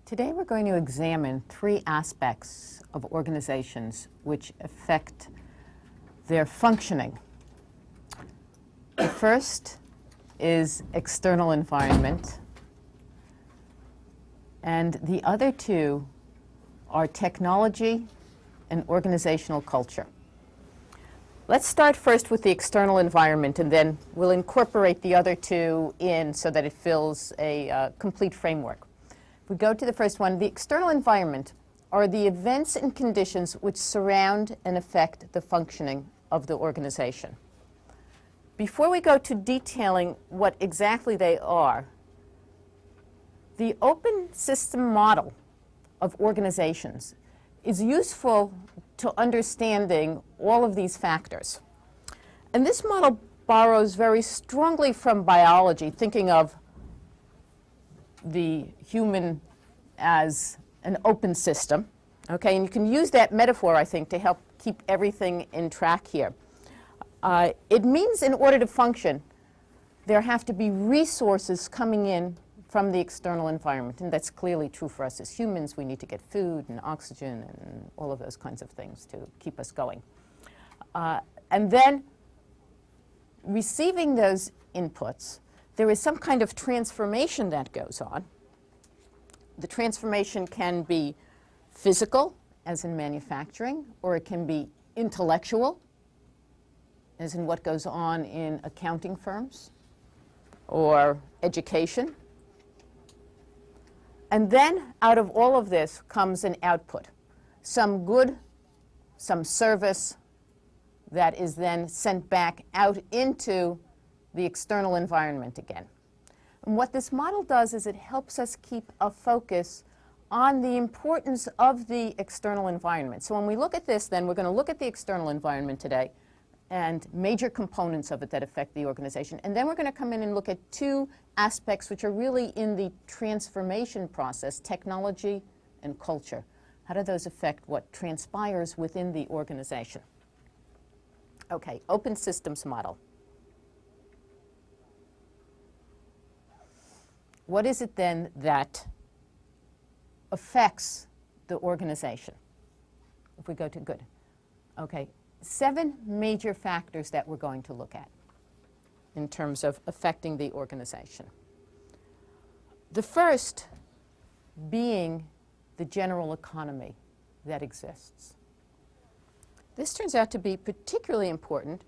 Today we're going to examine three aspects of organizations which affect their functioning. The first is external environment, and the other two are technology and organizational culture. Let's start first with the external environment, and then we'll incorporate the other two in so that it fills a complete framework. We go to the first one. The external environment are the events and conditions which surround and affect the functioning of the organization. Before we go to detailing what exactly they are, the open system model of organizations is useful to understanding all of these factors. And this model borrows very strongly from biology, thinking of the human as an open system, okay? And you can use that metaphor, I think, to help keep everything in track here. It means in order to function, there have to be resources coming in from the external environment, and that's clearly true for us as humans. We need to get food and oxygen and all of those kinds of things to keep us going. And then receiving those inputs, there is some kind of transformation that goes on. The transformation can be physical, as in manufacturing, or it can be intellectual, as in what goes on in accounting firms, or education. And then out of all of this comes an output, some good, some service that is then sent back out into the external environment again. And what this model does is it helps us keep a focus on the importance of the external environment. So when we look at this, then we're going to look at the external environment today and major components of it that affect the organization. And then we're going to come in and look at two aspects which are really in the transformation process, technology and culture. How do those affect what transpires within the organization? Okay, open systems model. What is it then that affects the organization? If we go to good. Okay, 7 major factors that we're going to look at in terms of affecting the organization. The first being the general economy that exists. This turns out to be particularly important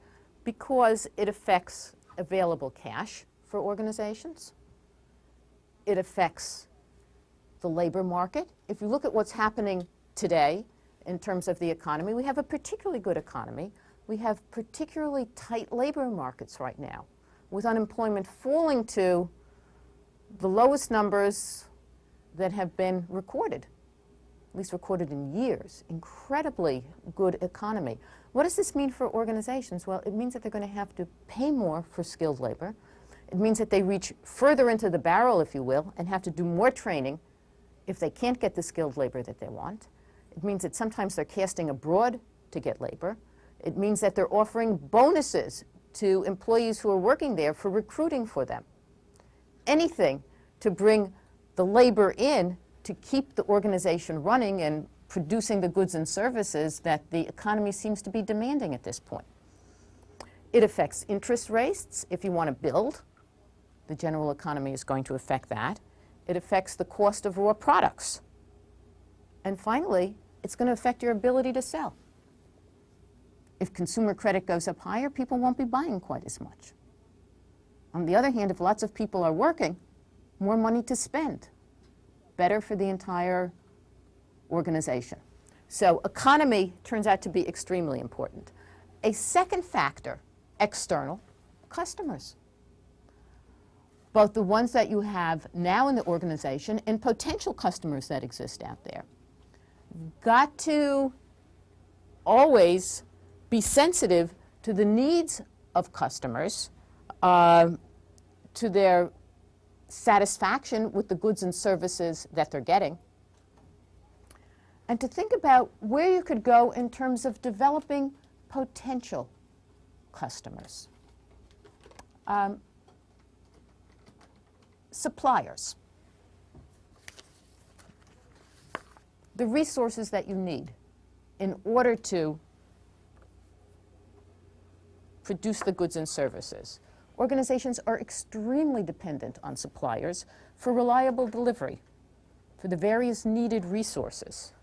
because it affects available cash for organizations. It affects the labor market. If you look at what's happening today in terms of the economy, we have a particularly good economy. We have particularly tight labor markets right now, with unemployment falling to the lowest numbers that have been recorded, at least recorded in years. Incredibly good economy. What does this mean for organizations? Well, it means that they're going to have to pay more for skilled labor. It means that they reach further into the barrel, if you will, and have to do more training if they can't get the skilled labor that they want. It means that sometimes they're casting abroad to get labor. It means that they're offering bonuses to employees who are working there for recruiting for them. Anything to bring the labor in to keep the organization running and producing the goods and services that the economy seems to be demanding at this point. It affects interest rates. If you want to build, the general economy is going to affect that. It affects the cost of raw products. And finally, it's going to affect your ability to sell. If consumer credit goes up higher, people won't be buying quite as much. On the other hand, if lots of people are working, more money to spend. Better for the entire organization. So economy turns out to be extremely important. A second factor, external, customers. Both the ones that you have now in the organization and potential customers that exist out there. Got to always be sensitive to the needs of customers, to their satisfaction with the goods and services that they're getting, and to think about where you could go in terms of developing potential customers. Suppliers. the resources that you need in order to produce the goods and services. Organizations are extremely dependent on suppliers for reliable delivery, for the various needed resources.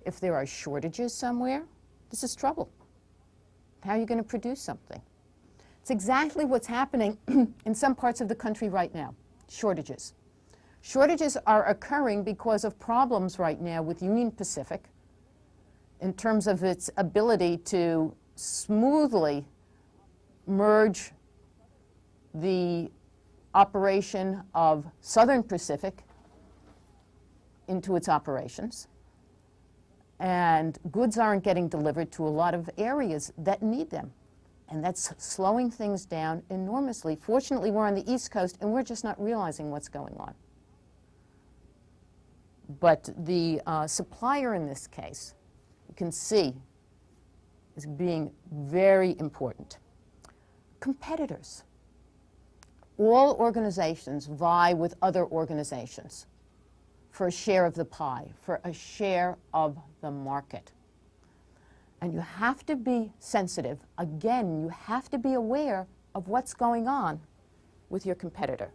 If there are shortages somewhere, this is trouble. How are you going to produce something? It's exactly what's happening in some parts of the country right now, shortages. Shortages are occurring because of problems right now with Union Pacific in terms of its ability to smoothly merge the operation of Southern Pacific into its operations. And goods aren't getting delivered to a lot of areas that need them. And that's slowing things down enormously. Fortunately, we're on the East Coast, and we're just not realizing what's going on. But the supplier in this case, you can see, is being very important. Competitors. All organizations vie with other organizations for a share of the pie, for a share of the market. And you have to be sensitive. Again, you have to be aware of what's going on with your competitor.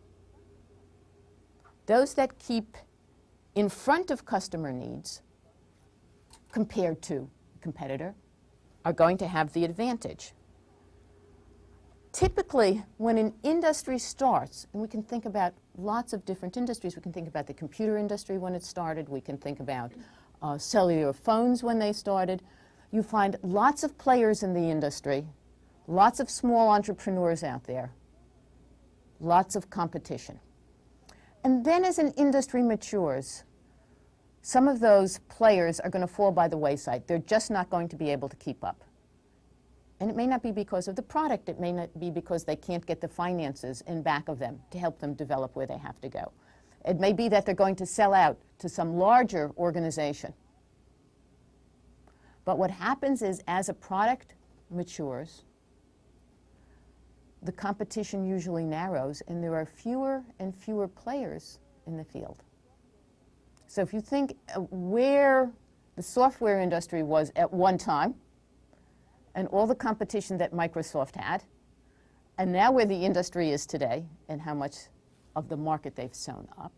Those that keep in front of customer needs compared to a competitor are going to have the advantage. Typically, when an industry starts, and we can think about lots of different industries, we can think about the computer industry when it started, we can think about cellular phones when they started, you find lots of players in the industry, lots of small entrepreneurs out there, lots of competition. And then as an industry matures, some of those players are going to fall by the wayside. They're just not going to be able to keep up. And it may not be because of the product. It may not be because they can't get the finances in back of them to help them develop where they have to go. It may be that they're going to sell out to some larger organization. But what happens is, as a product matures, the competition usually narrows, and there are fewer and fewer players in the field. So if you think where the software industry was at one time, and all the competition that Microsoft had, and now where the industry is today, and how much of the market they've sewn up,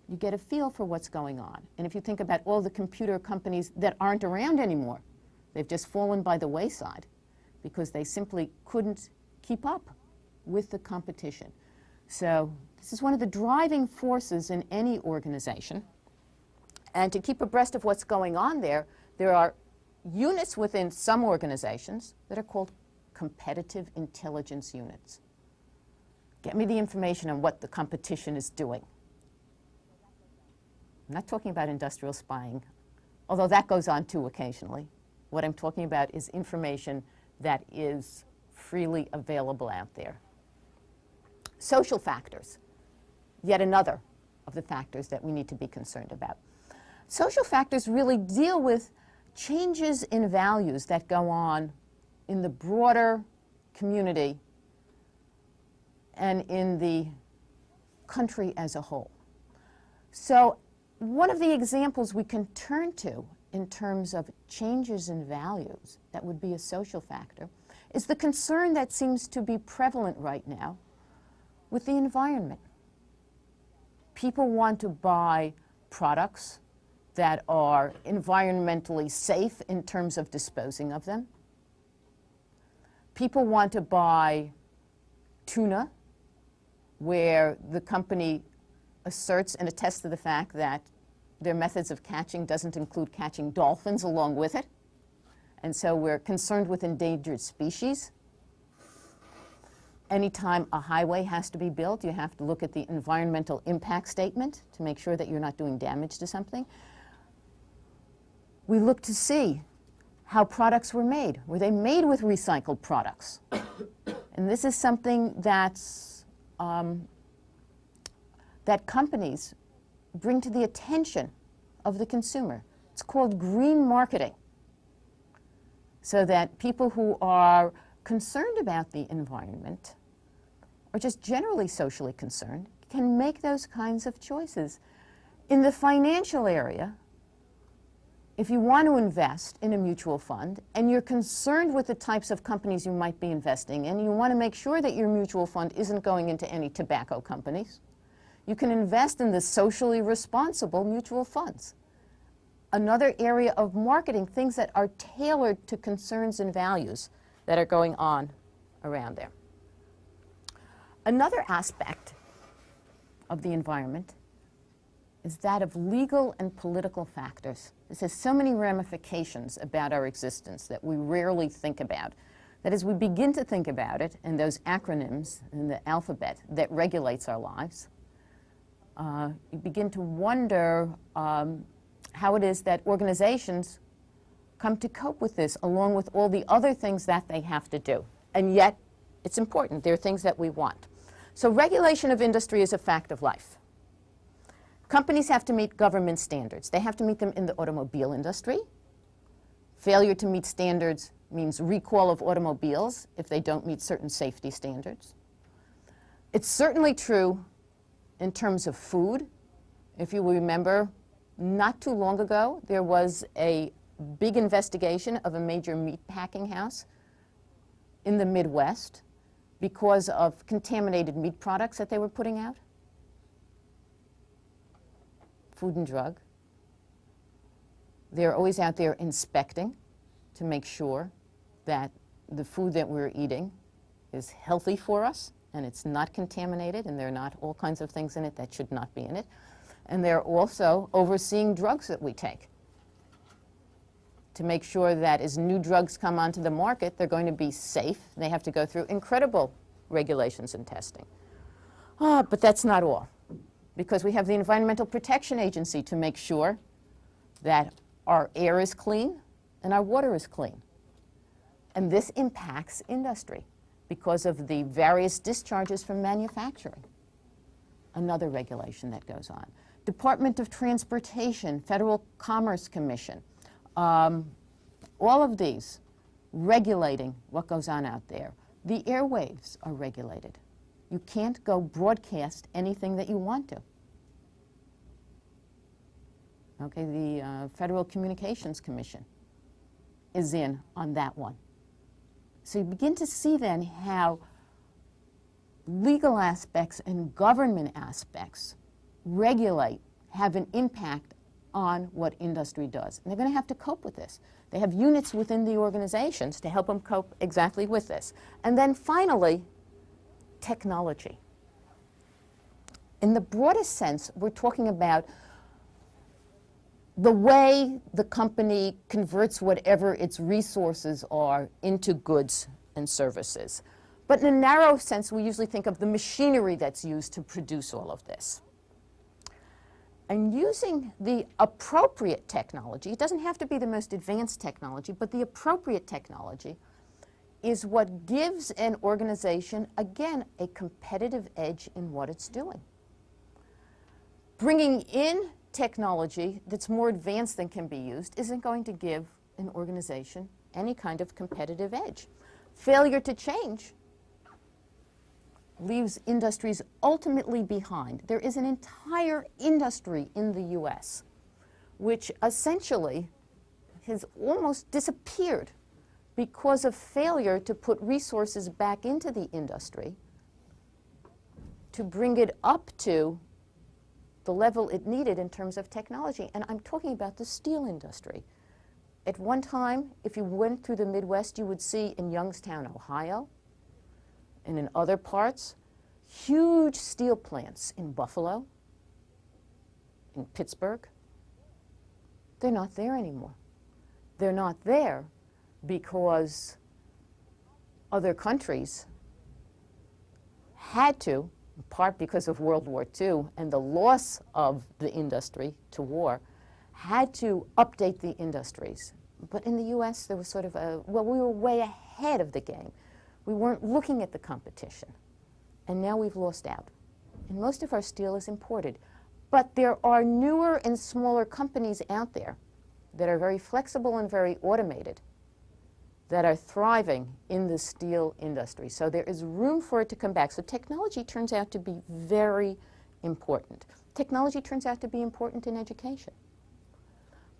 you get a feel for what's going on. And if you think about all the computer companies that aren't around anymore, they've just fallen by the wayside because they simply couldn't keep up with the competition. So this is one of the driving forces in any organization. And to keep abreast of what's going on there are units within some organizations that are called competitive intelligence units. Get me the information on what the competition is doing. I'm not talking about industrial spying, although that goes on too occasionally. What I'm talking about is information that is freely available out there. Social factors, yet another of the factors that we need to be concerned about. Social factors really deal with changes in values that go on in the broader community and in the country as a whole. So one of the examples we can turn to in terms of changes in values that would be a social factor is the concern that seems to be prevalent right now with the environment. People want to buy products that are environmentally safe in terms of disposing of them. People want to buy tuna where the company asserts and attests to the fact that their methods of catching doesn't include catching dolphins along with it. And so we're concerned with endangered species. Anytime a highway has to be built, you have to look at the environmental impact statement to make sure that you're not doing damage to something. We look to see how products were made. Were they made with recycled products? And this is something that's, that companies bring to the attention of the consumer. It's called green marketing, so that people who are concerned about the environment, or just generally socially concerned, can make those kinds of choices. In the financial area, if you want to invest in a mutual fund and you're concerned with the types of companies you might be investing in, you want to make sure that your mutual fund isn't going into any tobacco companies, you can invest in the socially responsible mutual funds. Another area of marketing, things that are tailored to concerns and values that are going on around there. Another aspect of the environment is that of legal and political factors. This has so many ramifications about our existence that we rarely think about. That as we begin to think about it, and those acronyms in the alphabet that regulates our lives, you begin to wonder how it is that organizations come to cope with this, along with all the other things that they have to do. And yet, it's important. There are things that we want. So regulation of industry is a fact of life. Companies have to meet government standards. They have to meet them in the automobile industry. Failure to meet standards means recall of automobiles if they don't meet certain safety standards. It's certainly true in terms of food. If you remember, not too long ago, there was a big investigation of a major meat packing house in the Midwest because of contaminated meat products that they were putting out. Food and Drug. They're always out there inspecting to make sure that the food that we're eating is healthy for us and it's not contaminated and there are not all kinds of things in it that should not be in it. And they're also overseeing drugs that we take to make sure that as new drugs come onto the market, they're going to be safe. They have to go through incredible regulations and testing. But that's not all, because we have the Environmental Protection Agency to make sure that our air is clean and our water is clean. And this impacts industry because of the various discharges from manufacturing. Another regulation that goes on. Department of Transportation, Federal Commerce Commission, all of these regulating what goes on out there. The airwaves are regulated. You can't go broadcast anything that you want to. Okay, the Federal Communications Commission is in on that one. So you begin to see then how legal aspects and government aspects regulate, have an impact on what industry does. And they're going to have to cope with this. They have units within the organizations to help them cope exactly with this. And then finally, technology. In the broadest sense, we're talking about the way the company converts whatever its resources are into goods and services. But in a narrow sense, we usually think of the machinery that's used to produce all of this. And using the appropriate technology, it doesn't have to be the most advanced technology, but the appropriate technology is what gives an organization, again, a competitive edge in what it's doing. Bringing in technology that's more advanced than can be used isn't going to give an organization any kind of competitive edge. Failure to change leaves industries ultimately behind. There is an entire industry in the US which essentially has almost disappeared because of failure to put resources back into the industry to bring it up to the level it needed in terms of technology. And I'm talking about the steel industry. At one time, if you went through the Midwest, you would see in Youngstown, Ohio, and in other parts, huge steel plants in Buffalo, in Pittsburgh. They're not there anymore. They're not there because other countries had to, in part because of World War II and the loss of the industry to war, had to update the industries. But in the US, there was sort of a, well, we were way ahead of the game. We weren't looking at the competition. And now we've lost out. And most of our steel is imported. But there are newer and smaller companies out there that are very flexible and very automated that are thriving in the steel industry. So there is room for it to come back. So technology turns out to be very important. Technology turns out to be important in education.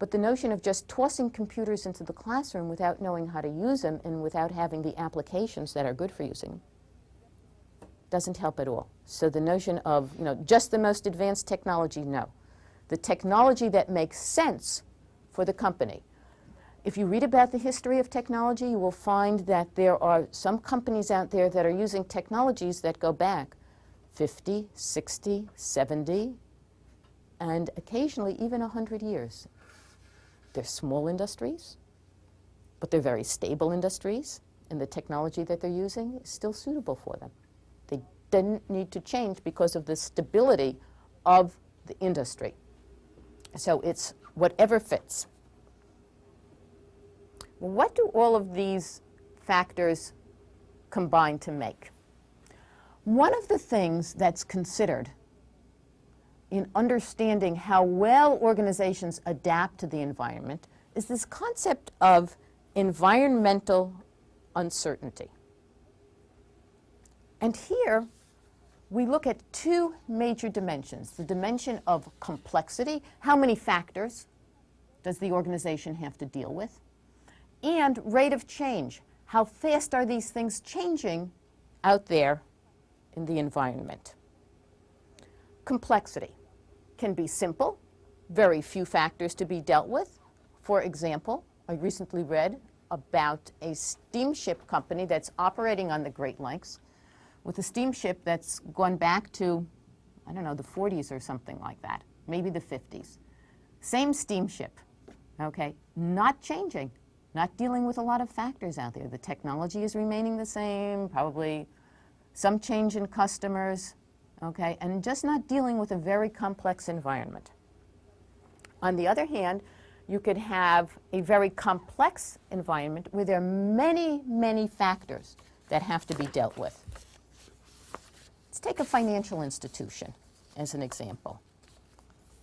But the notion of just tossing computers into the classroom without knowing how to use them and without having the applications that are good for using them doesn't help at all. So the notion of, just the most advanced technology, no. The technology that makes sense for the company. If you read about the history of technology, you will find that there are some companies out there that are using technologies that go back 50, 60, 70, and occasionally even 100 years. They're small industries, but they're very stable industries, and the technology that they're using is still suitable for them. They didn't need to change because of the stability of the industry. So it's whatever fits. What do all of these factors combine to make? One of the things that's considered in understanding how well organizations adapt to the environment is this concept of environmental uncertainty. And here we look at two major dimensions. The dimension of complexity, how many factors does the organization have to deal with? And rate of change, how fast are these things changing out there in the environment? Complexity can be simple, very few factors to be dealt with. For example, I recently read about a steamship company that's operating on the Great Lakes with a steamship that's gone back to, the 40s or something like that, maybe the 50s. Same steamship, okay, not changing. Not dealing with a lot of factors out there. The technology is remaining the same, probably some change in customers, okay, and just not dealing with a very complex environment. On the other hand, you could have a very complex environment where there are many, many factors that have to be dealt with. Let's take a financial institution as an example.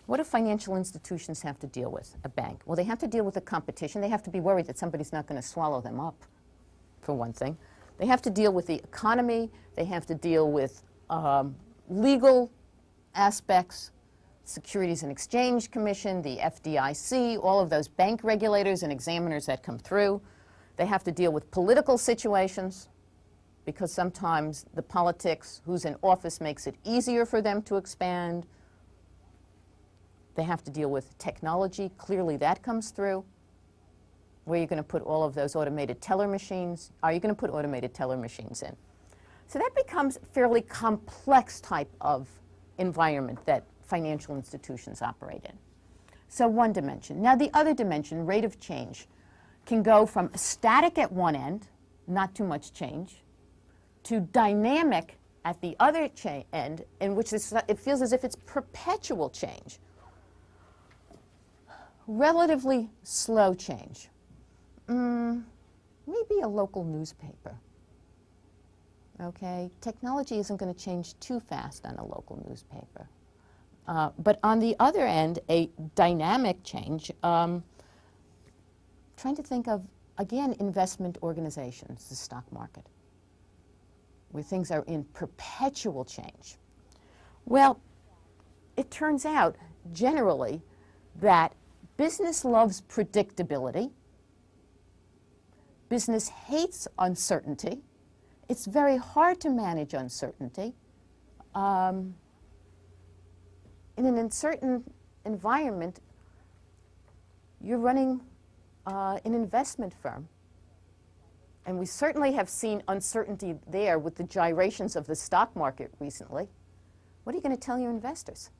What do financial institutions have to deal with? A bank. Well, they have to deal with the competition. They have to be worried that somebody's not going to swallow them up, for one thing. They have to deal with the economy. They have to deal with legal aspects, Securities and Exchange Commission, the FDIC, all of those bank regulators and examiners that come through. They have to deal with political situations because sometimes the politics, who's in office, makes it easier for them to expand. They have to deal with technology. Clearly that comes through. Where are you going to put all of those automated teller machines? Are you going to put automated teller machines in? So that becomes a fairly complex type of environment that financial institutions operate in. So one dimension. Now the other dimension, rate of change, can go from static at one end, not too much change, to dynamic at the other end, in which it feels as if it's perpetual change. Relatively slow change. Maybe a local newspaper. Okay, technology isn't going to change too fast on a local newspaper. But on the other end, a dynamic change, trying to think of, again, investment organizations, the stock market, where things are in perpetual change. Well, it turns out, generally, that business loves predictability. Business hates uncertainty. It's very hard to manage uncertainty. In an uncertain environment, you're running an investment firm. And we certainly have seen uncertainty there with the gyrations of the stock market recently. What are you going to tell your investors?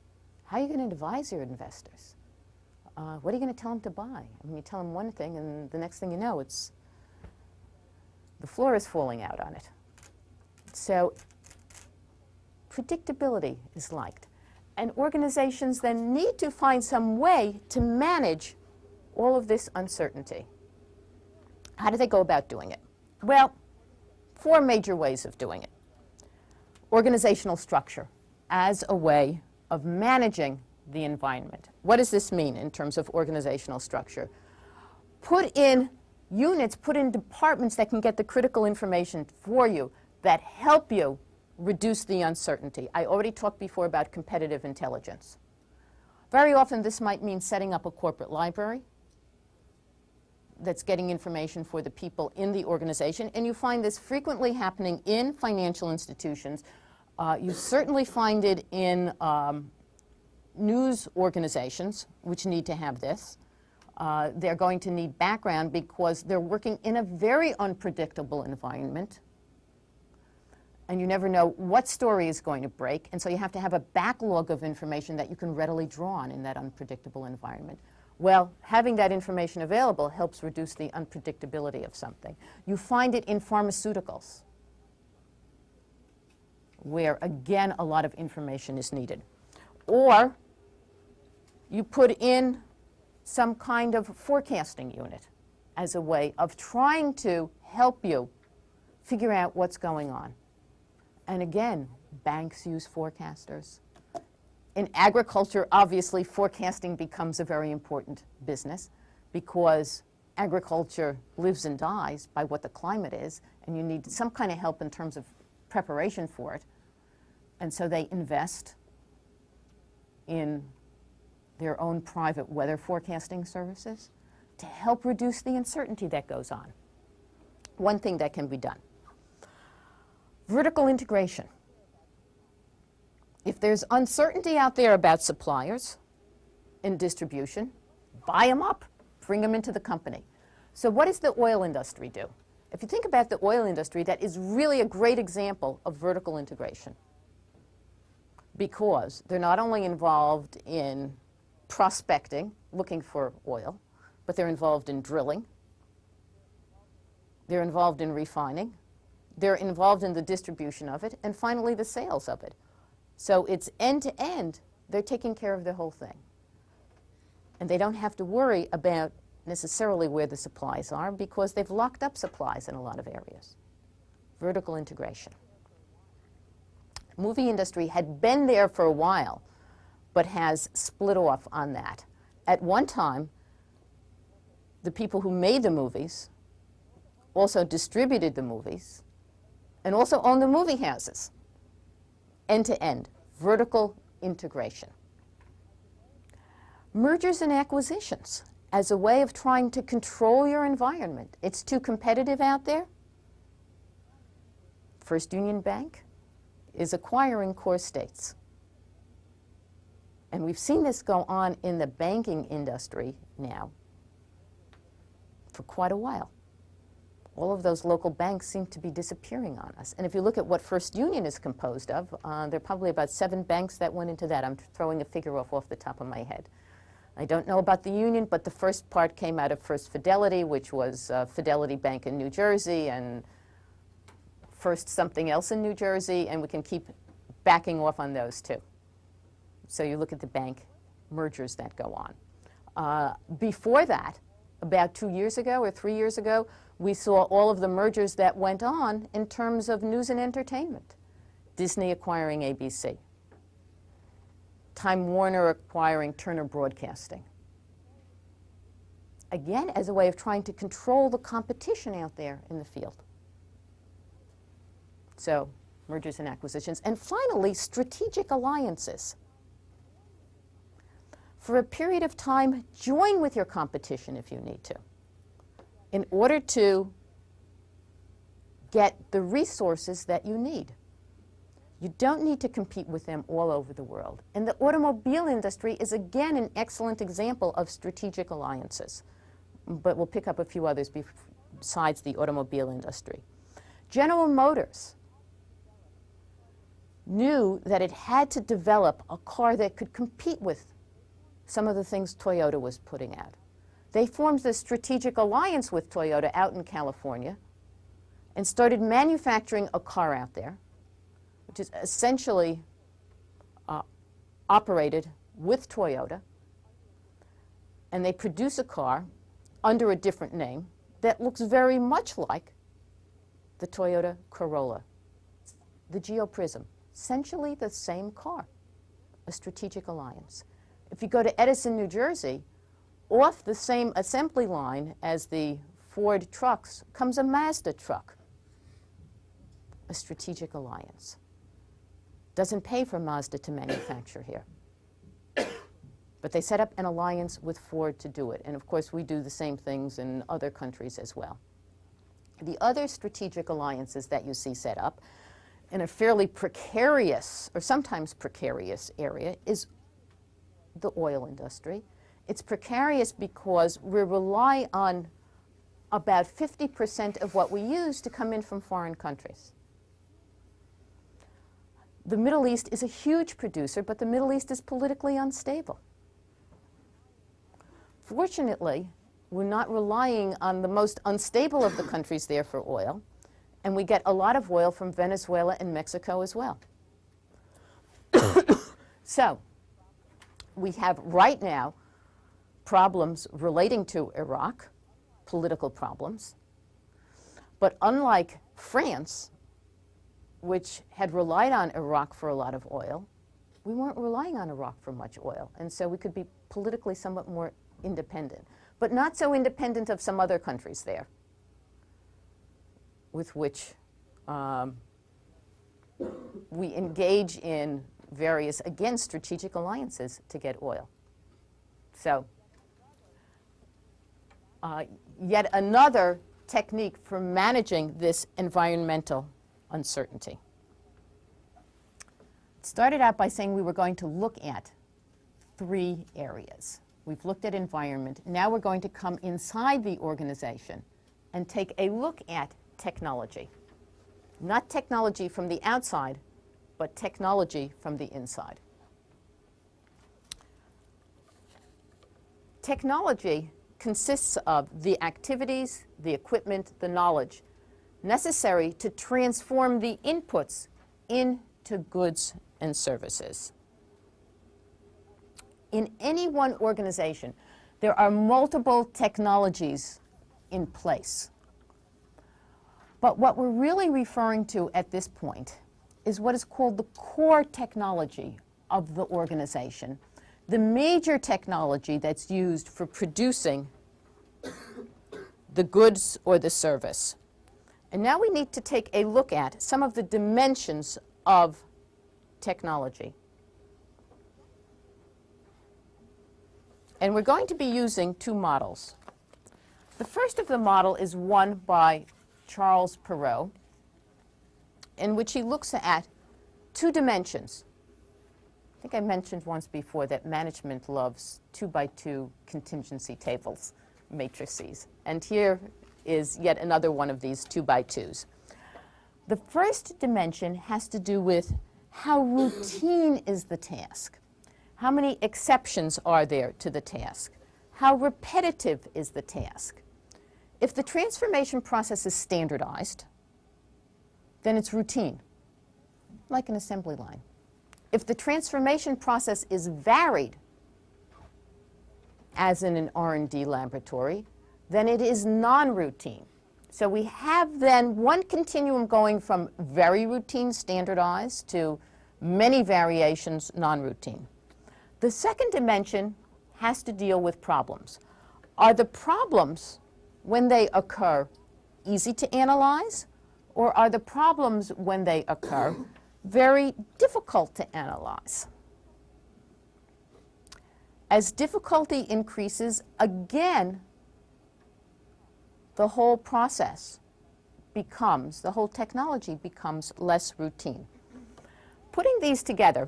How are you going to advise your investors? What are you going to tell them to buy? I mean, you tell them one thing, and the next thing you know, the floor is falling out on it. So predictability is liked. And organizations then need to find some way to manage all of this uncertainty. How do they go about doing it? Well, 4 major ways of doing it. Organizational structure as a way of managing the environment. What does this mean in terms of organizational structure? Put in units, put in departments that can get the critical information for you that help you reduce the uncertainty. I already talked before about competitive intelligence. Very often this might mean setting up a corporate library that's getting information for the people in the organization. And you find this frequently happening in financial institutions. You certainly find it in news organizations, which need to have this. They're going to need background because they're working in a very unpredictable environment. And you never know what story is going to break. And so you have to have a backlog of information that you can readily draw on in that unpredictable environment. Well, having that information available helps reduce the unpredictability of something. You find it in pharmaceuticals, where, again, a lot of information is needed. Or you put in some kind of forecasting unit as a way of trying to help you figure out what's going on. And again, banks use forecasters. In agriculture, obviously, forecasting becomes a very important business because agriculture lives and dies by what the climate is, and you need some kind of help in terms of preparation for it. And so they invest in their own private weather forecasting services to help reduce the uncertainty that goes on. One thing that can be done. Vertical integration. If there's uncertainty out there about suppliers in distribution, buy them up, bring them into the company. So what does the oil industry do? If you think about the oil industry, that is really a great example of vertical integration, because they're not only involved in prospecting, looking for oil, but they're involved in drilling, they're involved in refining, they're involved in the distribution of it, and finally the sales of it. So it's end to end, they're taking care of the whole thing. And they don't have to worry about necessarily where the supplies are because they've locked up supplies in a lot of areas. Vertical integration. Movie industry had been there for a while, but has split off on that. At one time, the people who made the movies also distributed the movies and also owned the movie houses. End-to-end, vertical integration. Mergers and acquisitions as a way of trying to control your environment. It's too competitive out there. First Union Bank is acquiring core states. And we've seen this go on in the banking industry now for quite a while. All of those local banks seem to be disappearing on us. And if you look at what First Union is composed of, there are probably about 7 banks that went into that. I'm throwing a figure off the top of my head. I don't know about the Union, but the first part came out of First Fidelity, which was Fidelity Bank in New Jersey, and First something else in New Jersey, and we can keep backing off on those too. So you look at the bank mergers that go on. Before that, about 2 years ago or 3 years ago, we saw all of the mergers that went on in terms of news and entertainment. Disney acquiring ABC. Time Warner acquiring Turner Broadcasting. Again, as a way of trying to control the competition out there in the field. So, mergers and acquisitions. And finally, strategic alliances. For a period of time, join with your competition if you need to, in order to get the resources that you need. You don't need to compete with them all over the world. And the automobile industry is, again, an excellent example of strategic alliances. But we'll pick up a few others besides the automobile industry. General Motors knew that it had to develop a car that could compete with some of the things Toyota was putting out. They formed this strategic alliance with Toyota out in California and started manufacturing a car out there, which is essentially operated with Toyota. And they produce a car under a different name that looks very much like the Toyota Corolla, the Geo Prism, essentially the same car, a strategic alliance. If you go to Edison, New Jersey, off the same assembly line as the Ford trucks comes a Mazda truck, a strategic alliance. Doesn't pay for Mazda to manufacture here. But they set up an alliance with Ford to do it. And of course, we do the same things in other countries as well. The other strategic alliances that you see set up in a fairly precarious, or sometimes precarious area, is the oil industry. It's precarious because we rely on about 50% of what we use to come in from foreign countries. The Middle East is a huge producer, but the Middle East is politically unstable. Fortunately, we're not relying on the most unstable of the countries there for oil, and we get a lot of oil from Venezuela and Mexico as well. So, we have right now problems relating to Iraq, political problems, but unlike France, which had relied on Iraq for a lot of oil, we weren't relying on Iraq for much oil, and so we could be politically somewhat more independent, but not so independent of some other countries there with which we engage in various, again, strategic alliances to get oil. So yet another technique for managing this environmental uncertainty. It started out by saying we were going to look at 3 areas. We've looked at environment. Now we're going to come inside the organization and take a look at technology. Not technology from the outside, but technology from the inside. Technology consists of the activities, the equipment, the knowledge necessary to transform the inputs into goods and services. In any one organization, there are multiple technologies in place. But what we're really referring to at this point is what is called the core technology of the organization, the major technology that's used for producing the goods or the service. And now we need to take a look at some of the dimensions of technology. And we're going to be using 2 models. The first of the model is one by Charles Perrow, in which he looks at 2 dimensions. I think I mentioned once before that management loves 2x2 contingency tables, matrices. And here is yet another one of these 2x2s. The first dimension has to do with how routine is the task. How many exceptions are there to the task? How repetitive is the task? If the transformation process is standardized, then it's routine, like an assembly line. If the transformation process is varied, as in an R&D laboratory, then it is non-routine. So we have then one continuum going from very routine, standardized, to many variations, non-routine. The second dimension has to deal with problems. Are the problems, when they occur, easy to analyze? Or are the problems, when they occur, very difficult to analyze? As difficulty increases, again, the whole process becomes, the whole technology becomes less routine. Putting these together,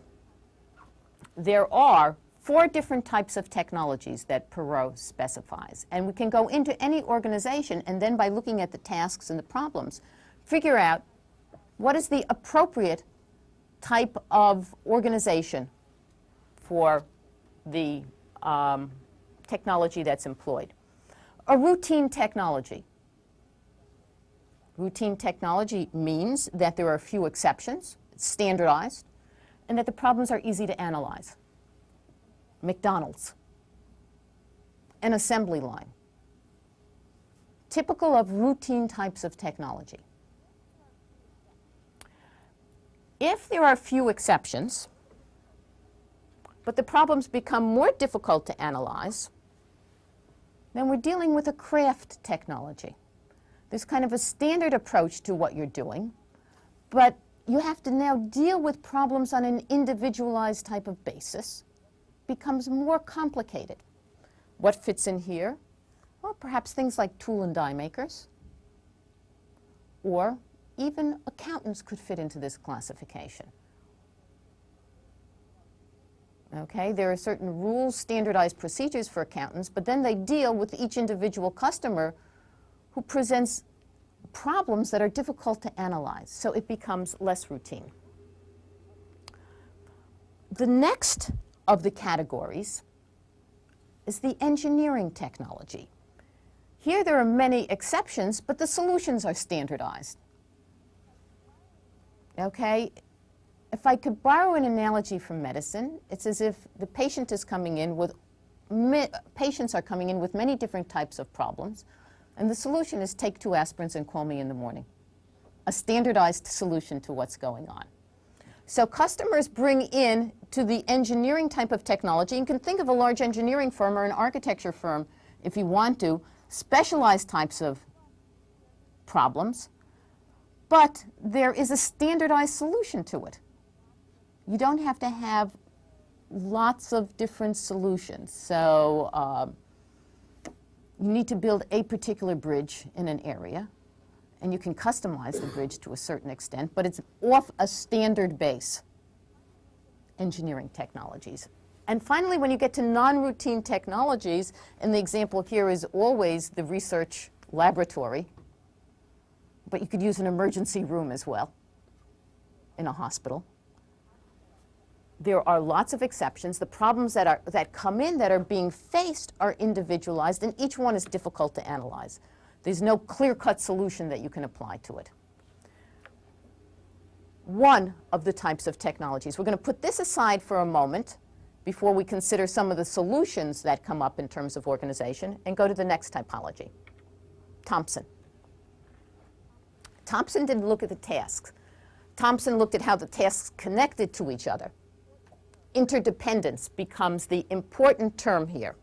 there are 4 different types of technologies that Perrow specifies. And we can go into any organization and then by looking at the tasks and the problems, figure out what is the appropriate type of organization for the technology that's employed. A routine technology. Routine technology means that there are a few exceptions, it's standardized, and that the problems are easy to analyze. McDonald's, an assembly line. Typical of routine types of technology. If there are few exceptions, but the problems become more difficult to analyze, then we're dealing with a craft technology. There's kind of a standard approach to what you're doing, but you have to now deal with problems on an individualized type of basis. becomes more complicated. What fits in here? Well, perhaps things like tool and die makers, or even accountants could fit into this classification. Okay, there are certain rules, standardized procedures for accountants, but then they deal with each individual customer who presents problems that are difficult to analyze, so it becomes less routine. The next of the categories is the engineering technology. Here there are many exceptions, but the solutions are standardized. Okay? If I could borrow an analogy from medicine, it's as if the patient is coming in with, patients are coming in with many different types of problems, and the solution is take 2 aspirins and call me in the morning. A standardized solution to what's going on. So customers bring in to the engineering type of technology, you can think of a large engineering firm or an architecture firm, if you want to, specialized types of problems, but there is a standardized solution to it. You don't have to have lots of different solutions. So you need to build a particular bridge in an area, and you can customize the bridge to a certain extent, but it's off a standard base, engineering technologies. And finally, when you get to non-routine technologies, and the example here is always the research laboratory, but you could use an emergency room as well in a hospital. There are lots of exceptions. The problems that come in that are being faced are individualized, and each one is difficult to analyze. There's no clear-cut solution that you can apply to it. One of the types of technologies, we're going to put this aside for a moment before we consider some of the solutions that come up in terms of organization, and go to the next typology, Thompson. Thompson didn't look at the tasks. Thompson looked at how the tasks connected to each other. Interdependence becomes the important term here.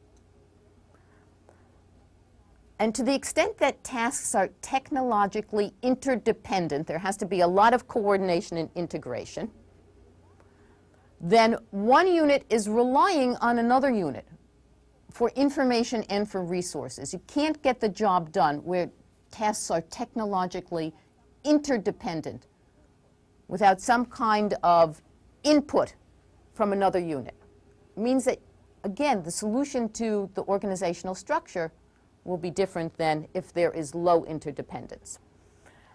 And to the extent that tasks are technologically interdependent, there has to be a lot of coordination and integration, then one unit is relying on another unit for information and for resources. You can't get the job done where tasks are technologically interdependent without some kind of input from another unit. It means that, again, the solution to the organizational structure will be different than if there is low interdependence.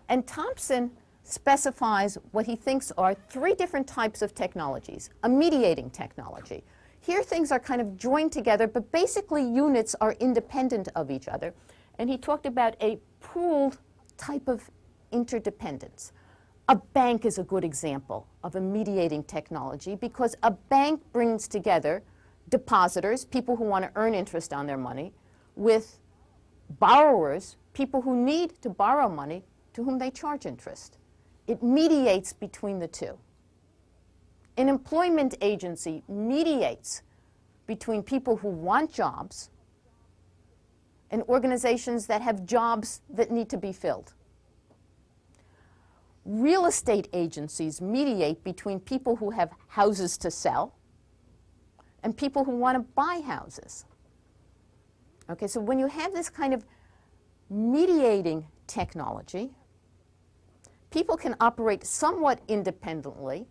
And Thompson specifies what he thinks are 3 different types of technologies. A mediating technology. Here things are kind of joined together, but basically units are independent of each other. And he talked about a pooled type of interdependence. A bank is a good example of a mediating technology because a bank brings together depositors, people who want to earn interest on their money, with borrowers, people who need to borrow money to whom they charge interest. It mediates between the two. An employment agency mediates between people who want jobs and organizations that have jobs that need to be filled. Real estate agencies mediate between people who have houses to sell and people who want to buy houses. Okay, so when you have this kind of mediating technology, people can operate somewhat independently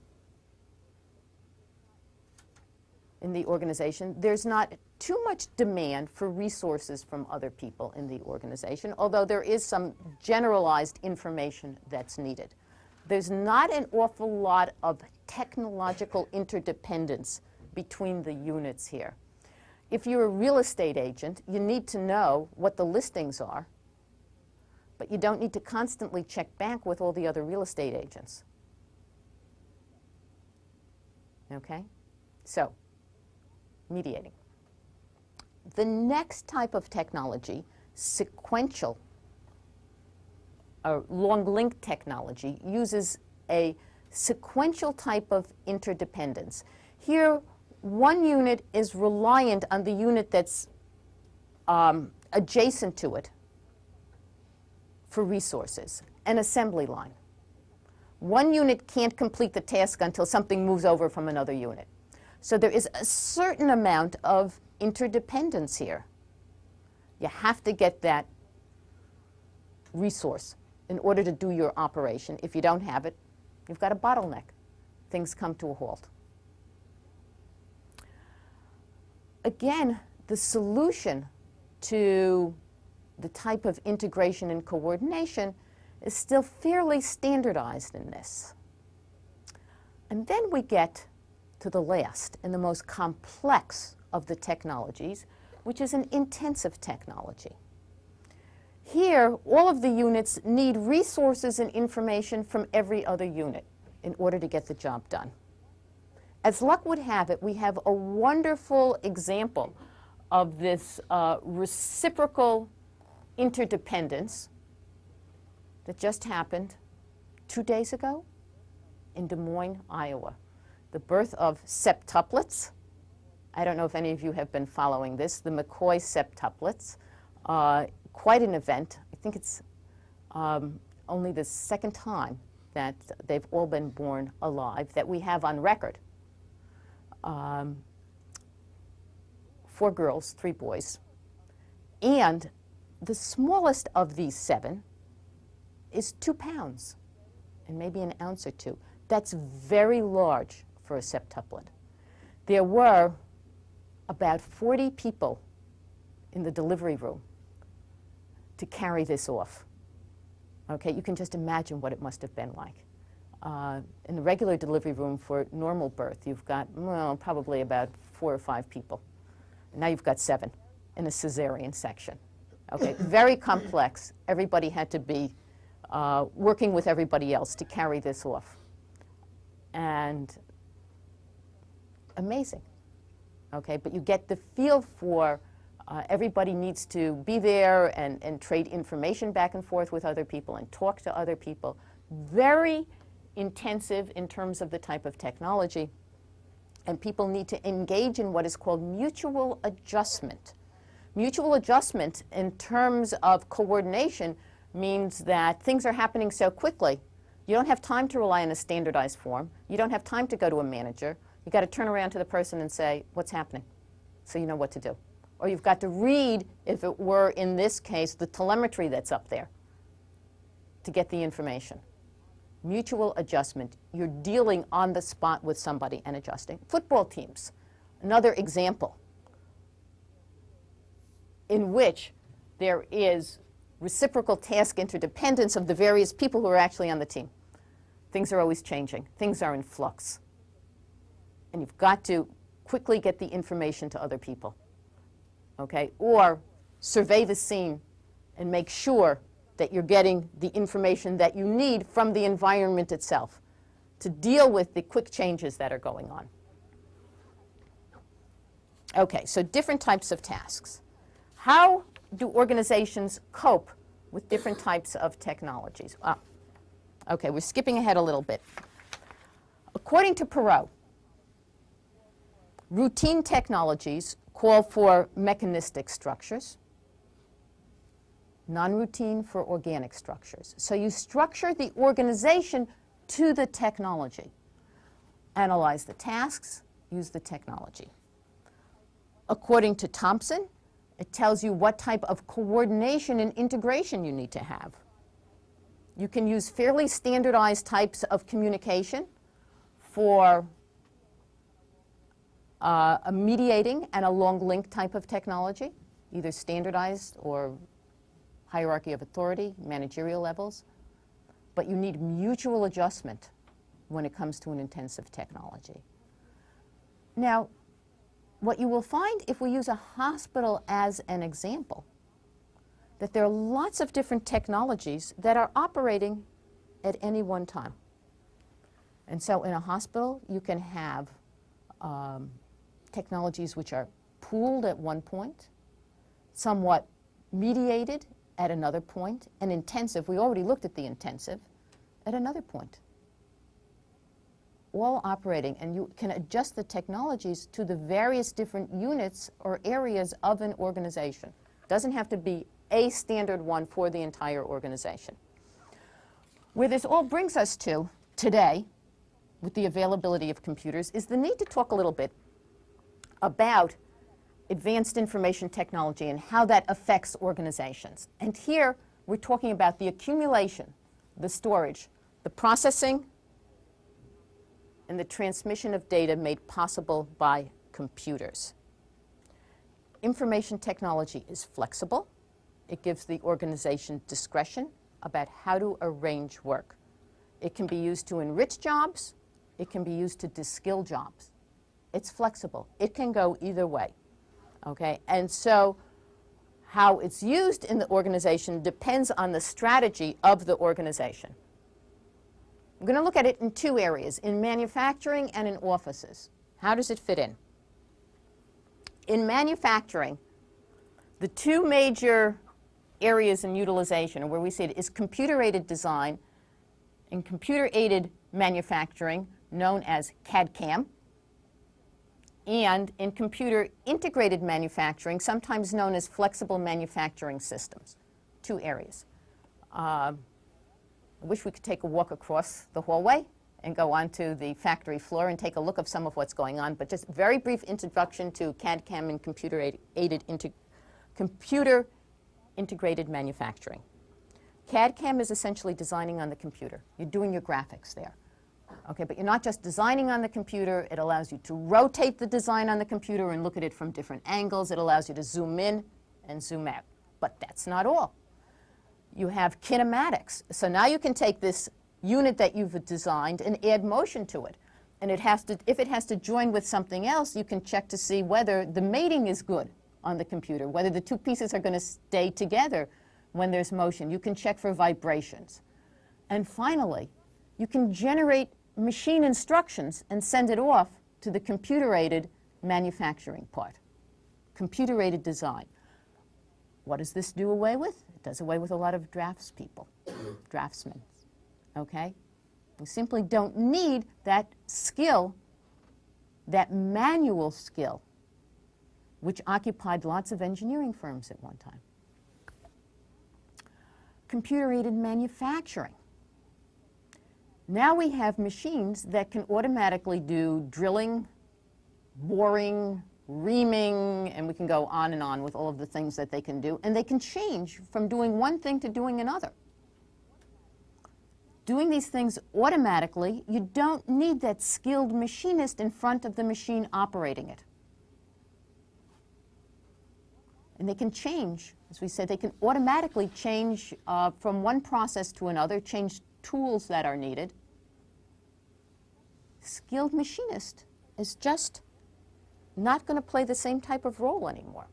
in the organization. There's not too much demand for resources from other people in the organization, although there is some generalized information that's needed. There's not an awful lot of technological interdependence between the units here. If you're a real estate agent, you need to know what the listings are, but you don't need to constantly check back with all the other real estate agents. Okay? So, mediating. The next type of technology, sequential, long link technology, uses a sequential type of interdependence. Here, one unit is reliant on the unit that's adjacent to it for resources, an assembly line. One unit can't complete the task until something moves over from another unit. So there is a certain amount of interdependence here. You have to get that resource in order to do your operation. If you don't have it, you've got a bottleneck. Things come to a halt. Again, the solution to the type of integration and coordination is still fairly standardized in this. And then we get to the last and the most complex of the technologies, which is an intensive technology. Here, all of the units need resources and information from every other unit in order to get the job done. As luck would have it, we have a wonderful example of this reciprocal interdependence that just happened 2 days ago in Des Moines, Iowa. The birth of septuplets. I don't know if any of you have been following this, the McCoy septuplets. Quite an event. I think it's only the second time that they've all been born alive that we have on record. 4 girls, 3 boys. And the smallest of these 7 is 2 pounds and maybe an ounce or 2. That's very large for a septuplet. There were about 40 people in the delivery room to carry this off. Okay, you can just imagine what it must have been like. In the regular delivery room for normal birth, you've got, well, probably about 4 or 5 people. Now you've got 7 in a cesarean section. Okay, very complex. Everybody had to be working with everybody else to carry this off. And amazing. Okay, but you get the feel for everybody needs to be there and trade information back and forth with other people and talk to other people. Very intensive in terms of the type of technology. And people need to engage in what is called mutual adjustment. Mutual adjustment in terms of coordination means that things are happening so quickly, you don't have time to rely on a standardized form. You don't have time to go to a manager. You've got to turn around to the person and say, what's happening? So you know what to do. Or you've got to read, if it were in this case, the telemetry that's up there to get the information. Mutual adjustment. You're dealing on the spot with somebody and adjusting. Football teams, another example in which there is reciprocal task interdependence of the various people who are actually on the team. Things are always changing. Things are in flux. And you've got to quickly get the information to other people. Okay? Or survey the scene and make sure that you're getting the information that you need from the environment itself to deal with the quick changes that are going on. Okay, so different types of tasks. How do organizations cope with different types of technologies? Okay, we're skipping ahead a little bit. According to Perot, routine technologies call for mechanistic structures, non-routine for organic structures. So you structure the organization to the technology. Analyze the tasks, use the technology. According to Thompson, it tells you what type of coordination and integration you need to have. You can use fairly standardized types of communication for a mediating and a long link type of technology, either standardized or hierarchy of authority, managerial levels. But you need mutual adjustment when it comes to an intensive technology. Now, what you will find if we use a hospital as an example, that there are lots of different technologies that are operating at any one time. And so in a hospital, you can have technologies which are pooled at one point, somewhat mediated at another point, and intensive, we already looked at the intensive, at another point. All operating, and you can adjust the technologies to the various different units or areas of an organization. Doesn't have to be a standard one for the entire organization. Where this all brings us to today, with the availability of computers, is the need to talk a little bit about advanced information technology and how that affects organizations. And here we're talking about the accumulation, the storage, the processing, and the transmission of data made possible by computers. Information technology is flexible. It gives the organization discretion about how to arrange work. It can be used to enrich jobs. It can be used to de-skill jobs. It's flexible. It can go either way. Okay? And so how it's used in the organization depends on the strategy of the organization. I'm going to look at it in two areas, in manufacturing and in offices. How does it fit in? In manufacturing, the two major areas in utilization, or where we see it, is computer-aided design and computer-aided manufacturing, known as CAD/CAM, and in computer-integrated manufacturing, sometimes known as flexible manufacturing systems. Two areas. I wish we could take a walk across the hallway and go onto the factory floor and take a look at some of what's going on, but just very brief introduction to CAD/CAM and computer-integrated manufacturing. CAD/CAM is essentially designing on the computer. You're doing your graphics there. Okay, but you're not just designing on the computer. It allows you to rotate the design on the computer and look at it from different angles. It allows you to zoom in and zoom out. But that's not all. You have kinematics. So now you can take this unit that you've designed and add motion to it. And it has to, if it has to join with something else, you can check to see whether the mating is good on the computer, whether the two pieces are going to stay together when there's motion. You can check for vibrations. And finally, you can generate machine instructions and send it off to the computer-aided manufacturing part, computer-aided design. What does this do away with? It does away with a lot of draftspeople, draftsmen, okay? We simply don't need that skill, that manual skill, which occupied lots of engineering firms at one time. Computer-aided manufacturing. Now we have machines that can automatically do drilling, boring, reaming, and we can go on and on with all of the things that they can do. And they can change from doing one thing to doing another. Doing these things automatically, you don't need that skilled machinist in front of the machine operating it. And they can change, as we said, they can automatically change from one process to another, change tools that are needed. Skilled machinist is just not going to play the same type of role anymore.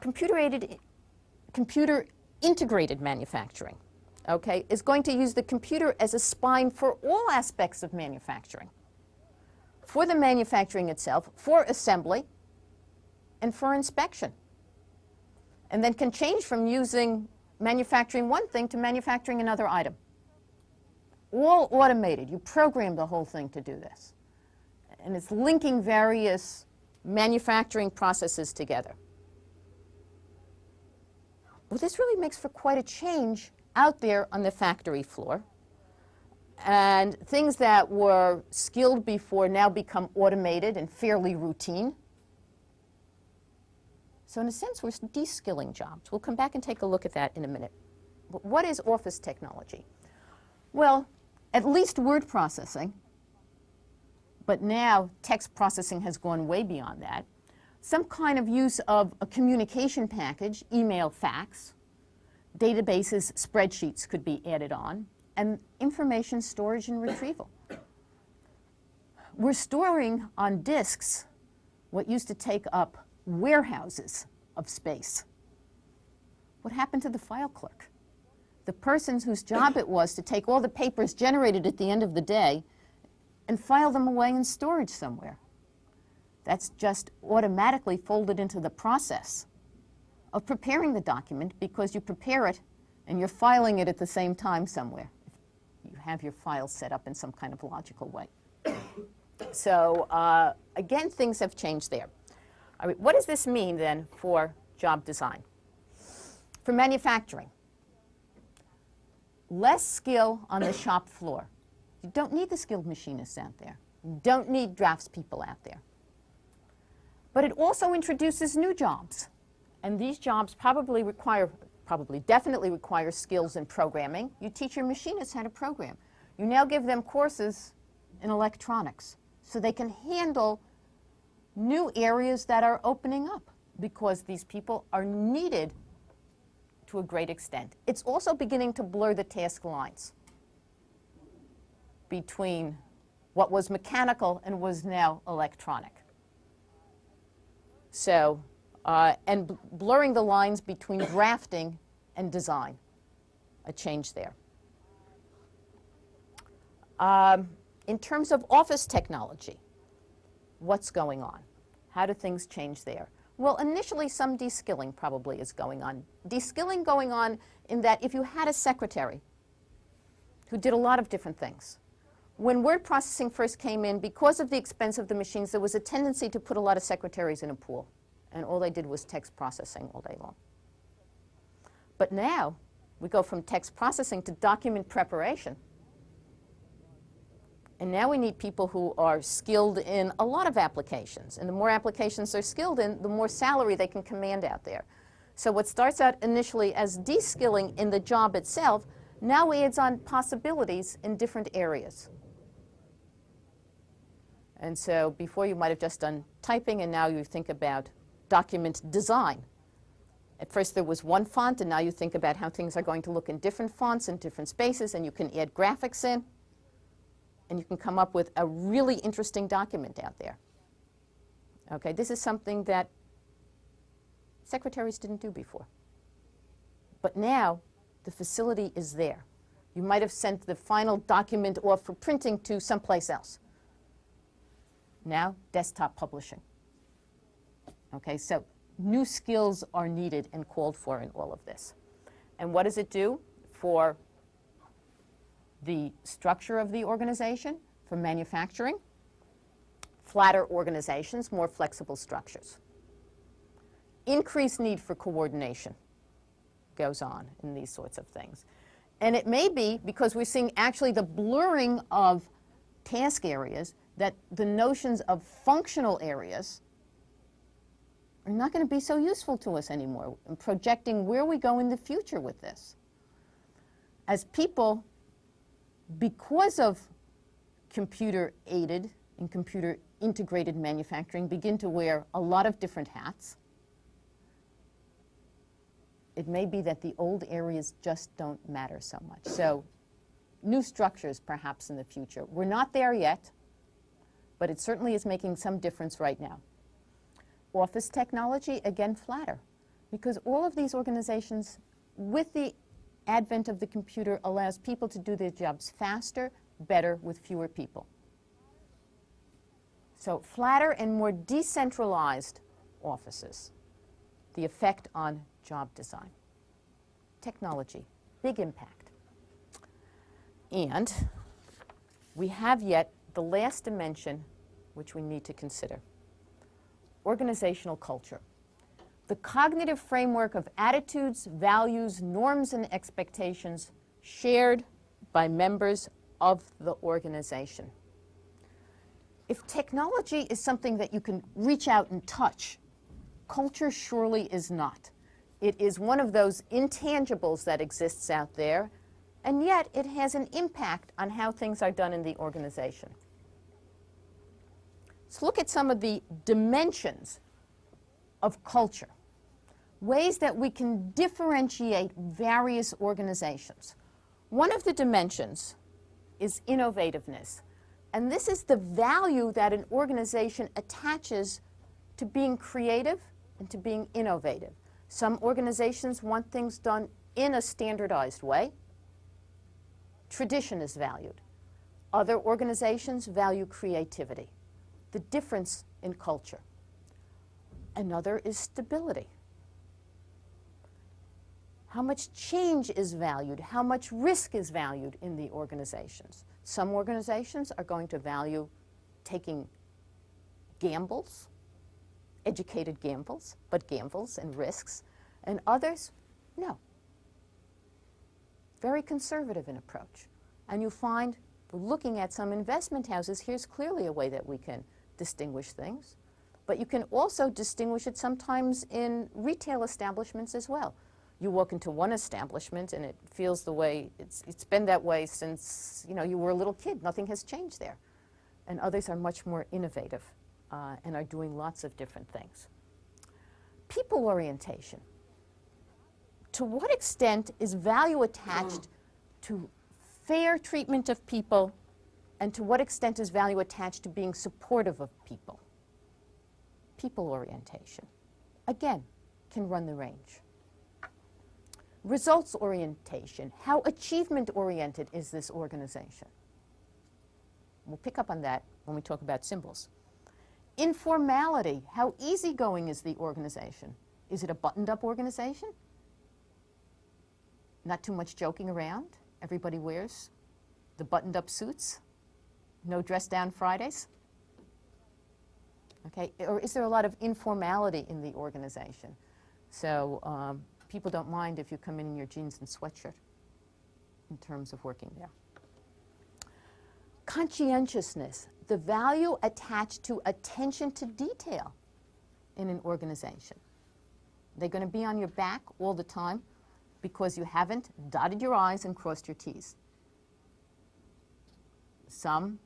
Computer-integrated manufacturing, okay, is going to use the computer as a spine for all aspects of manufacturing. For the manufacturing itself, for assembly, and for inspection. And then can change from using manufacturing one thing to manufacturing another item. All automated. You program the whole thing to do this. And it's linking various manufacturing processes together. Well, this really makes for quite a change out there on the factory floor. And things that were skilled before now become automated and fairly routine. So in a sense, we're de-skilling jobs. We'll come back and take a look at that in a minute. But what is office technology? Well, at least word processing, but now text processing has gone way beyond that. Some kind of use of a communication package, email, fax, databases, spreadsheets could be added on, and information storage and retrieval. We're storing on disks what used to take up warehouses of space. What happened to the file clerk? The person whose job it was to take all the papers generated at the end of the day and file them away in storage somewhere. That's just automatically folded into the process of preparing the document, because you prepare it and you're filing it at the same time somewhere. You have your files set up in some kind of logical way. So again, things have changed there. All right, what does this mean then for job design? For manufacturing, less skill on the shop floor. You don't need the skilled machinists out there. You don't need draftspeople out there. But it also introduces new jobs. And these jobs definitely require skills in programming. You teach your machinists how to program. You now give them courses in electronics so they can handle new areas that are opening up because these people are needed to a great extent. It's also beginning to blur the task lines between what was mechanical and was now electronic. So, and blurring the lines between drafting and design, a change there. In terms of office technology, what's going on? How do things change there? Well, initially some de-skilling probably is going on. De-skilling going on in that if you had a secretary who did a lot of different things, when word processing first came in, because of the expense of the machines, there was a tendency to put a lot of secretaries in a pool, and all they did was text processing all day long. But now, we go from text processing to document preparation. And now we need people who are skilled in a lot of applications. And the more applications they're skilled in, the more salary they can command out there. So what starts out initially as de-skilling in the job itself now adds on possibilities in different areas. And so before you might have just done typing, and now you think about document design. At first there was one font, and now you think about how things are going to look in different fonts and different spaces, and you can add graphics in. And you can come up with a really interesting document out there. Okay, this is something that secretaries didn't do before. But now, the facility is there. You might have sent the final document off for printing to someplace else. Now, desktop publishing. Okay, so new skills are needed and called for in all of this. And what does it do for the structure of the organization? For manufacturing? Flatter organizations, more flexible structures. Increased need for coordination goes on in these sorts of things. And it may be because we're seeing actually the blurring of task areas that the notions of functional areas are not going to be so useful to us anymore in projecting where we go in the future with this. As people, because of computer-aided and computer-integrated manufacturing, begin to wear a lot of different hats, it may be that the old areas just don't matter so much. So new structures perhaps in the future. We're not there yet, but it certainly is making some difference right now. Office technology, again, flatter, because all of these organizations, with the advent of the computer, allows people to do their jobs faster, better, with fewer people. So flatter and more decentralized offices, the effect on job design. Technology, big impact. And we have yet the last dimension which we need to consider. Organizational culture. The cognitive framework of attitudes, values, norms, and expectations shared by members of the organization. If technology is something that you can reach out and touch, culture surely is not. It is one of those intangibles that exists out there, and yet it has an impact on how things are done in the organization. Let's look at some of the dimensions of culture, ways that we can differentiate various organizations. One of the dimensions is innovativeness, and this is the value that an organization attaches to being creative and to being innovative. Some organizations want things done in a standardized way. Tradition is valued. Other organizations value creativity. The difference in culture. Another is stability. How much change is valued? How much risk is valued in the organizations? Some organizations are going to value taking gambles, educated gambles, but gambles and risks, and others, no. Very conservative in approach. And you find, looking at some investment houses, here's clearly a way that we can distinguish things. But you can also distinguish it sometimes in retail establishments as well. You walk into one establishment and it feels the way, it's been that way since, you know, you were a little kid. Nothing has changed there. And others are much more innovative and are doing lots of different things. People orientation. To what extent is value attached to fair treatment of people, and to what extent is value attached to being supportive of people? People orientation, again, can run the range. Results orientation. How achievement-oriented is this organization? We'll pick up on that when we talk about symbols. Informality. How easygoing is the organization? Is it a buttoned-up organization? Not too much joking around? Everybody wears the buttoned-up suits? No dress-down Fridays? Okay, or is there a lot of informality in the organization? So people don't mind if you come in your jeans and sweatshirt in terms of working there. Conscientiousness, the value attached to attention to detail in an organization. They're going to be on your back all the time because you haven't dotted your I's and crossed your T's. Some,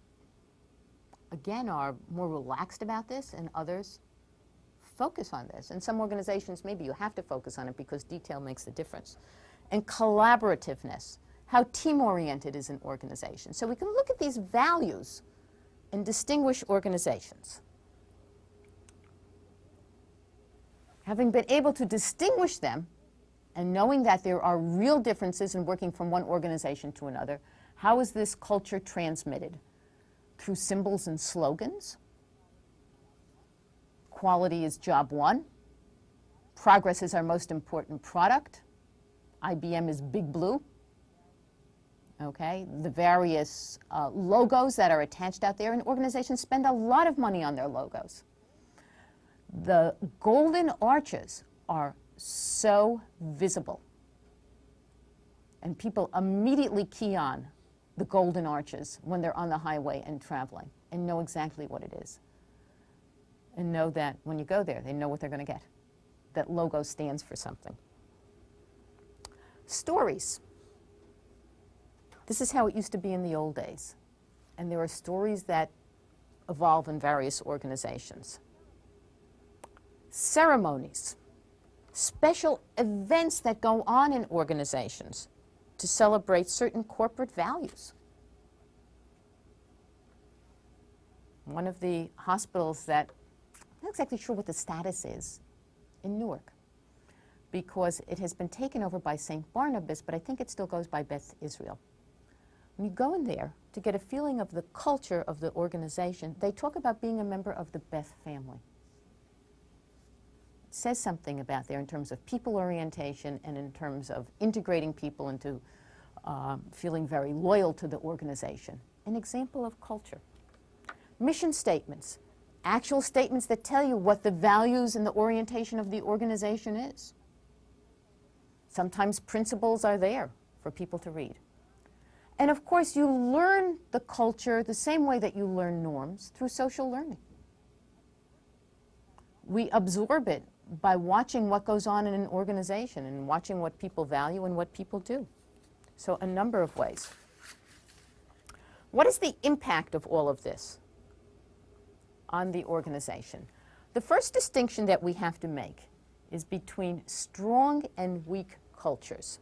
again, are more relaxed about this, and others focus on this. And some organizations, maybe you have to focus on it because detail makes the difference. And collaborativeness, how team-oriented is an organization. So we can look at these values and distinguish organizations. Having been able to distinguish them and knowing that there are real differences in working from one organization to another, how is this culture transmitted? Through symbols and slogans. Quality is job one. Progress is our most important product. IBM is Big Blue. Okay, the various logos that are attached out there, and organizations spend a lot of money on their logos. The golden arches are so visible, and people immediately key on the golden arches when they're on the highway and traveling and know exactly what it is, and know that when you go there, they know what they're going to get. That logo stands for something. Stories. This is how it used to be in the old days, and there are stories that evolve in various organizations. Ceremonies, special events that go on in organizations to celebrate certain corporate values. One of the hospitals that, I'm not exactly sure what the status is, in Newark, because it has been taken over by St. Barnabas, but I think it still goes by Beth Israel. When you go in there to get a feeling of the culture of the organization, they talk about being a member of the Beth family. It says something about there in terms of people orientation and in terms of integrating people into feeling very loyal to the organization. An example of culture. Mission statements, actual statements that tell you what the values and the orientation of the organization is. Sometimes principles are there for people to read. And of course, you learn the culture the same way that you learn norms, through social learning. We absorb it by watching what goes on in an organization and watching what people value and what people do. So a number of ways. What is the impact of all of this on the organization? The first distinction that we have to make is between strong and weak cultures.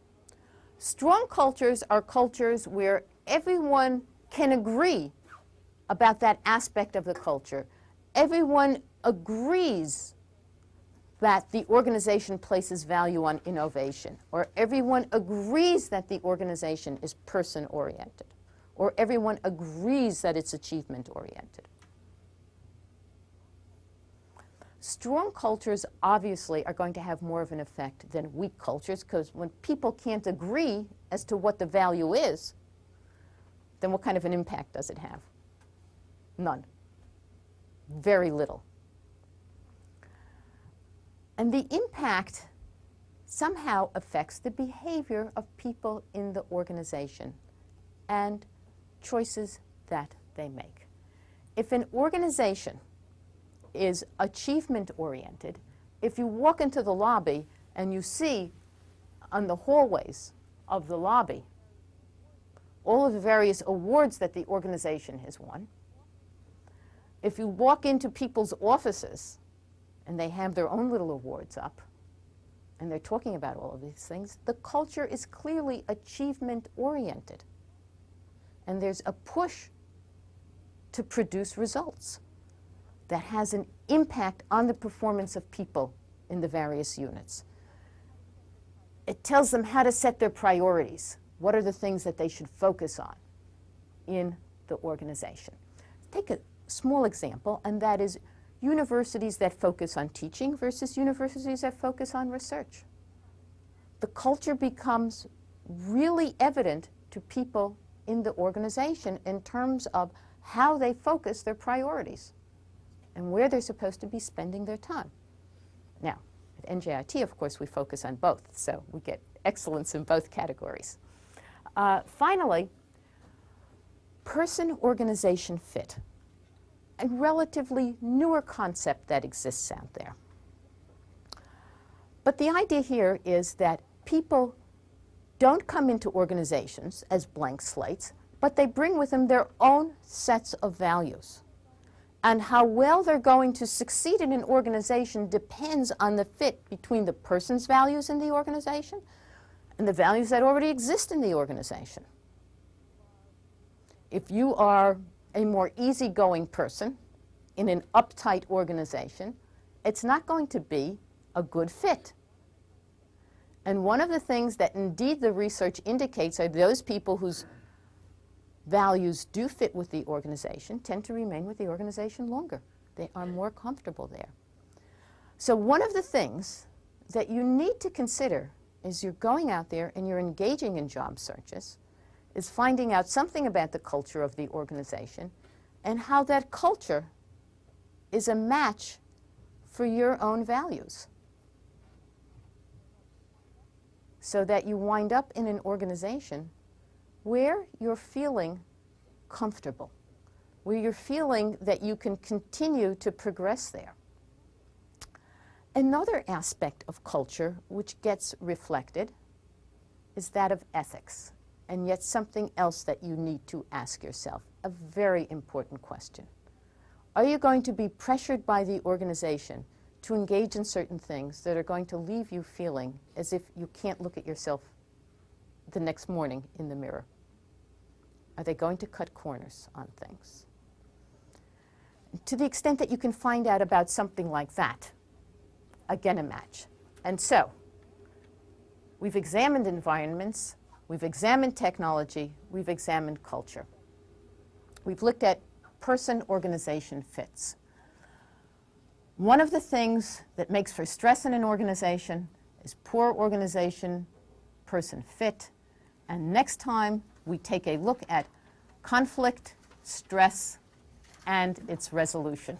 Strong cultures are cultures where everyone can agree about that aspect of the culture. Everyone agrees that the organization places value on innovation, or everyone agrees that the organization is person-oriented, or everyone agrees that it's achievement-oriented. Strong cultures obviously are going to have more of an effect than weak cultures, because when people can't agree as to what the value is, then what kind of an impact does it have? None. Very little. And the impact somehow affects the behavior of people in the organization and choices that they make. If an organization is achievement-oriented, if you walk into the lobby and you see on the hallways of the lobby all of the various awards that the organization has won, if you walk into people's offices and they have their own little awards up, and they're talking about all of these things, the culture is clearly achievement-oriented. And there's a push to produce results that has an impact on the performance of people in the various units. It tells them how to set their priorities. What are the things that they should focus on in the organization? Take a small example, and that is universities that focus on teaching versus universities that focus on research. The culture becomes really evident to people in the organization in terms of how they focus their priorities and where they're supposed to be spending their time. Now, at NJIT, of course, we focus on both, so we get excellence in both categories. Finally, person-organization fit, a relatively newer concept that exists out there. But the idea here is that people don't come into organizations as blank slates, but they bring with them their own sets of values. And how well they're going to succeed in an organization depends on the fit between the person's values in the organization and the values that already exist in the organization. If you are a more easygoing person in an uptight organization, it's not going to be a good fit. And one of the things that indeed the research indicates are those people whose values do fit with the organization tend to remain with the organization longer. They are more comfortable there. So one of the things that you need to consider as you're going out there and you're engaging in job searches is finding out something about the culture of the organization and how that culture is a match for your own values, so that you wind up in an organization where you're feeling comfortable, where you're feeling that you can continue to progress there. Another aspect of culture which gets reflected is that of ethics, and yet something else that you need to ask yourself, a very important question. Are you going to be pressured by the organization to engage in certain things that are going to leave you feeling as if you can't look at yourself the next morning in the mirror? Are they going to cut corners on things? To the extent that you can find out about something like that, again, a match. And so, we've examined environments, we've examined technology, we've examined culture. We've looked at person-organization fits. One of the things that makes for stress in an organization is poor organization, person fit, and next time we take a look at conflict, stress, and its resolution.